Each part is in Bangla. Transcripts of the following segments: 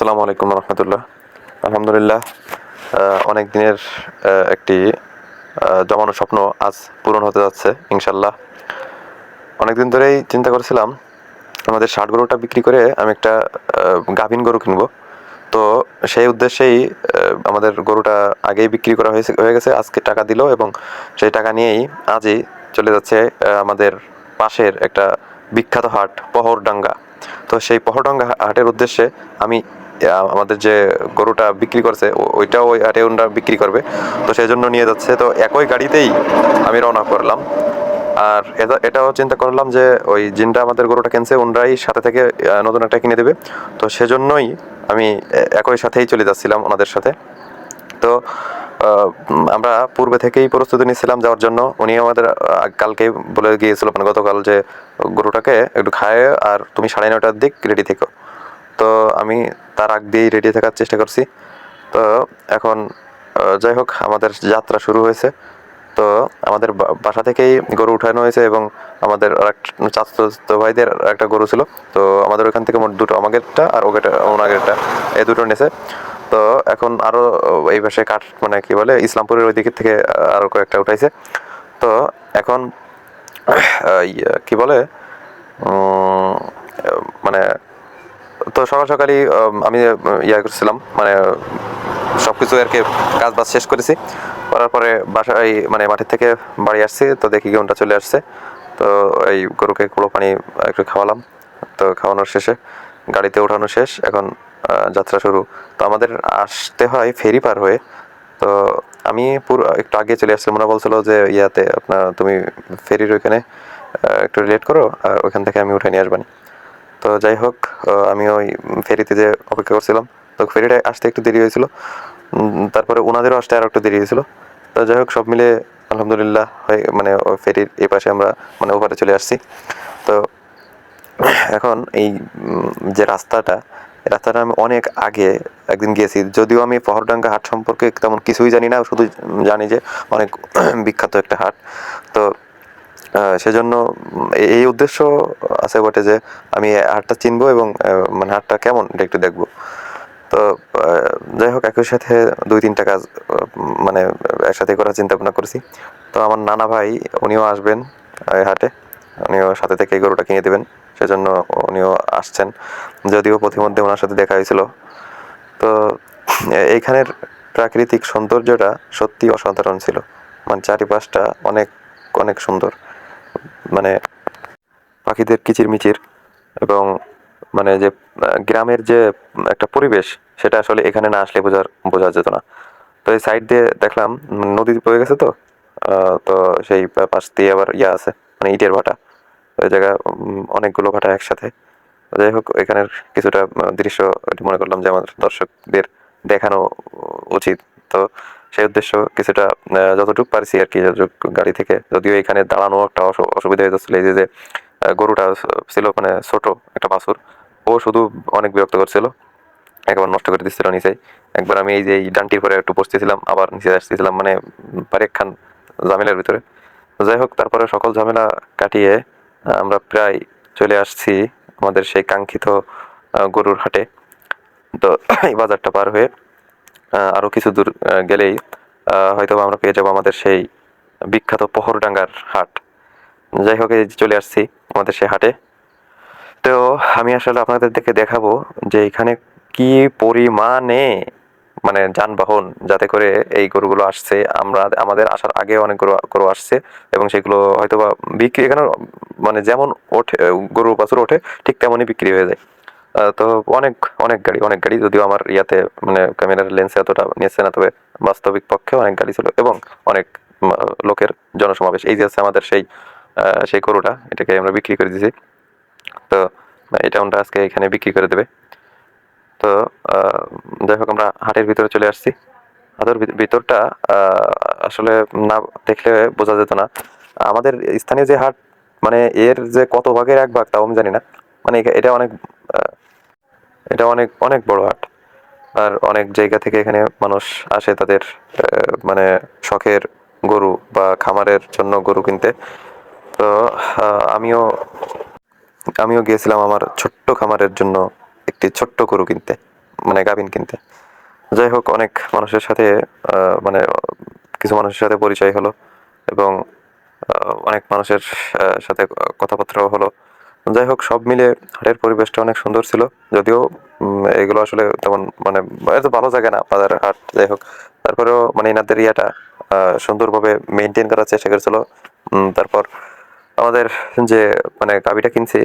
আসসালামু আলাইকুম রহমতুল্লাহ। আলহামদুলিল্লাহ, অনেক দিনের একটি জমানো স্বপ্ন আজ পূরণ হতে যাচ্ছে ইনশাল্লাহ। অনেকদিন ধরেই চিন্তা করেছিলাম আমাদের ষাট গরুটা বিক্রি করে আমি একটা গাভীন গরু কিনবো। তো সেই উদ্দেশ্যেই আমাদের গরুটা আগেই বিক্রি করা হয়ে গেছে, আজকে টাকা দিল এবং সেই টাকা নিয়েই আজই চলে যাচ্ছে আমাদের পাশের একটা বিখ্যাত হাট পহরডাঙ্গা। তো সেই পহরডাঙ্গা হাটের উদ্দেশ্যে আমি আমাদের যে গরুটা বিক্রি করছে ওইটাও ওই হাটে ওনারা বিক্রি করবে, তো সেই জন্য নিয়ে যাচ্ছে। তো একই গাড়িতেই আমি রওনা করলাম। আর এটাও চিন্তা করলাম যে ওই জিনটা আমাদের গরুটা কিনছে ওনরাই সাথে থেকে নতুন একটা কিনে দেবে। তো সেজন্যই আমি একই সাথেই চলে যাচ্ছিলাম ওনাদের সাথে। তো আমরা পূর্বে থেকেই প্রস্তুতি নিচ্ছিলাম যাওয়ার জন্য। উনি আমাদের কালকেই বলে গিয়েছিল, মানে গতকাল, যে গরুটাকে একটু খায় আর তুমি 9:30টার দিক রেডি থেকো। তো আমি তার আগ দিয়েই রেডি থাকার চেষ্টা করছি। তো এখন যাই হোক, আমাদের যাত্রা শুরু হয়েছে। তো আমাদের বাসা থেকেই গরু উঠানো হয়েছে এবং আমাদের চাচাতো ভাইদের একটা গরু ছিল। তো আমাদের ওখান থেকে মোট দুটো, আমাদেরটা আর ওনাগেরটা, এই দুটো নিয়েছে। তো এখন আরো এই পাশে মানে কি বলে, ইসলামপুরের ওই দিকের থেকে আরো কয়েকটা উঠাইছে। তো এখন কি বলে, মানে তো সকাল সকালই আমি করছিলাম, মানে সবকিছু আর কি কাজ বাজ শেষ করেছি। করার পরে বাসায় মানে মাঠের থেকে বাড়ি আসছি, তো দেখি গরুটা চলে আসছে। তো এই গরুকে কুলো পানি একটু খাওয়ালাম। তো খাওয়ানোর শেষে গাড়িতে ওঠানো শেষ, এখন যাত্রা শুরু। তো আমাদের আসতে হয় ফেরি পার হয়ে। তো আমি পুরো একটু আগে চলে আসছিলাম, ওরা বলছিল যে তুমি ফেরির ওইখানে একটু লেট করো আর ওইখান থেকে আমি উঠে নিয়ে আসবানি। তো যাই হোক, আমি ওই ফেরিতে যে অপেক্ষা করছিলাম, তো ফেরিটা আসতে একটু দেরি হয়েছিল। তারপরে ওনাদেরও আসতে আর একটু দেরি হয়েছিল। তো যাই হোক, সব মিলে আলহামদুলিল্লাহ মানে ফেরির এই পাশে আমরা মানে ওপারে চলে আসছি। তো এখন এই যে রাস্তাটা আমি অনেক আগে একদিন গিয়েছি, যদিও আমি পহরডাঙ্গা হাট সম্পর্কে তেমন কিছুই জানি না, শুধু জানি যে অনেক বিখ্যাত একটা হাট। তো সেজন্য এই উদ্দেশ্য আছে বটে যে আমি হাটটা চিনবো এবং মানে হাটটা কেমন এটা একটু দেখবো। তো যাই হোক, একই সাথে 2-3টা কাজ মানে একসাথে করার চিন্তা ভাবনা করেছি। তো আমার নানা ভাই, উনিও আসবেন এই হাটে, উনিও সাথে থেকে এই গরুটা কিনে দেবেন, সেজন্য উনিও আসছেন। যদিও পথিমধ্যে ওনার সাথে দেখা হয়েছিল। তো এইখানের প্রাকৃতিক সৌন্দর্যটা সত্যি অসাধারণ ছিল, মানে চারিপাশটা অনেক অনেক সুন্দর, মানে পাখিদের কিচিরমিচির এবং মানে যে গ্রামের যে একটা পরিবেশ, সেটা আসলে এখানে না আসলে বোঝা যেত না। তো এই সাইড দিয়ে দেখলাম নদী বয়ে গেছে। তো তো সেই পাশ দিয়ে আবার আছে, মানে ইটের ভাটা। ওই জায়গা অনেকগুলো ভাটা একসাথে। যাই হোক, এখানের কিছুটা দৃশ্য একটু মনে করলাম যে আমার দর্শকদের দেখানো উচিত। তো সেই উদ্দেশ্য কিছুটা যতটুকু পারছি আর কি, যতটুকু গাড়ি থেকে, যদিও এখানে দাঁড়ানো একটা অসুবিধা হয়েছিল। এই যে গরুটা ছিল মানে ছোট একটা বাছুর, ও শুধু অনেক বিরক্ত করছিল, একবার নষ্ট করে দিচ্ছিল নিচে। একবার আমি এই যে এই ডানটির পরে একটু বসতেছিলাম, আবার নিচে আসতেছিলাম, মানে পারেকখান ঝামেলার ভিতরে। যাই হোক, তারপরে সকল ঝামেলা কাটিয়ে আমরা প্রায় চলে আসছি আমাদের সেই কাঙ্ক্ষিত গরুর হাটে। তো এই বাজারটা পার হয়ে আরো কিছু দূর গেলেই হয়তো আমরা পেয়ে যাবো আমাদের সেই বিখ্যাত পহরডাঙ্গার হাট। যাই হোক, এই চলে আসছি আমাদের সেই হাটে। তো আমি আসলে আপনাদেরকে দেখাবো যে এখানে কি পরিমাণে মানে যানবাহন, যাতে করে এই গরুগুলো আসছে। আমাদের আসার আগে অনেক গরু আসছে এবং সেগুলো হয়তো বা বিক্রি এখানে মানে যেমন ওঠে, গরু বাছুর ওঠে ঠিক তেমনই বিক্রি হয়ে যায়। তো অনেক অনেক গাড়ি, যদিও আমার মানে ক্যামেরার লেন্সে এতটা নিয়েছে না, তবে বাস্তবিক পক্ষে অনেক গাড়ি ছিল এবং অনেক লোকের জনসমাবেশ। এই যে আছে আমাদের সেই গরুটা, এটাকে আমরা বিক্রি করে দিয়েছি। তো এটা আমরা আজকে এখানে বিক্রি করে দেবে। তো যাই হোক, আমরা হাটের ভিতরে চলে আসছি। হাটের ভিতরটা আসলে না দেখলে বোঝা যেত না। আমাদের স্থানীয় যে হাট, মানে এর যে কত ভাগের এক ভাগ তাও আমি জানি না। মানে এটা অনেক অনেক বড় হাট। আর অনেক জায়গা থেকে এখানে মানুষ আসে তাদের মানে শখের গরু বা খামারের জন্য গরু কিনতে। তো আমিও আমিও গিয়েছিলাম আমার ছোট্ট খামারের জন্য একটি ছোট্ট গরু কিনতে। মানে গাভিন কিনতে। যাই হোক, অনেক মানুষের সাথে মানে কিছু মানুষের সাথে পরিচয় হলো এবং অনেক মানুষের সাথে কথাবার্তাও হলো। যাই হোক, সব মিলে হাটের পরিবেশটা অনেক সুন্দর ছিল। যদিও এগুলো আসলে তেমন মানে এত ভালো জায়গা না বাজার হাট। যাই হোক, তারপরেও মানে এনাদের ইয়াটা সুন্দরভাবে মেনটেন করার চেষ্টা করেছিল। তারপর আমাদের যে মানে গাভিটা কিনছি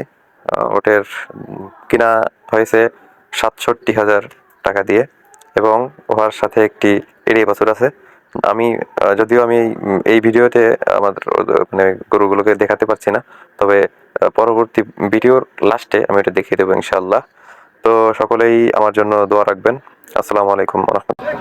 ওটার কিনা হয়েছে ৬৭,০০০ টাকা দিয়ে এবং উহার সাথে একটি এড়িয়ে বাছুর আছে। আমি যদিও আমি এই ভিডিওতে আমাদের মানে গরুগুলোকে দেখাতে পারছি না, তবে পরবর্তী ভিডিওর লাস্টে আমি এটা দেখিয়ে দেবো ইনশাআল্লাহ। তো সকলেই আমার জন্য দোয়া রাখবেন। আসসালামু আলাইকুম ওয়া রাহমাতুল্লাহ।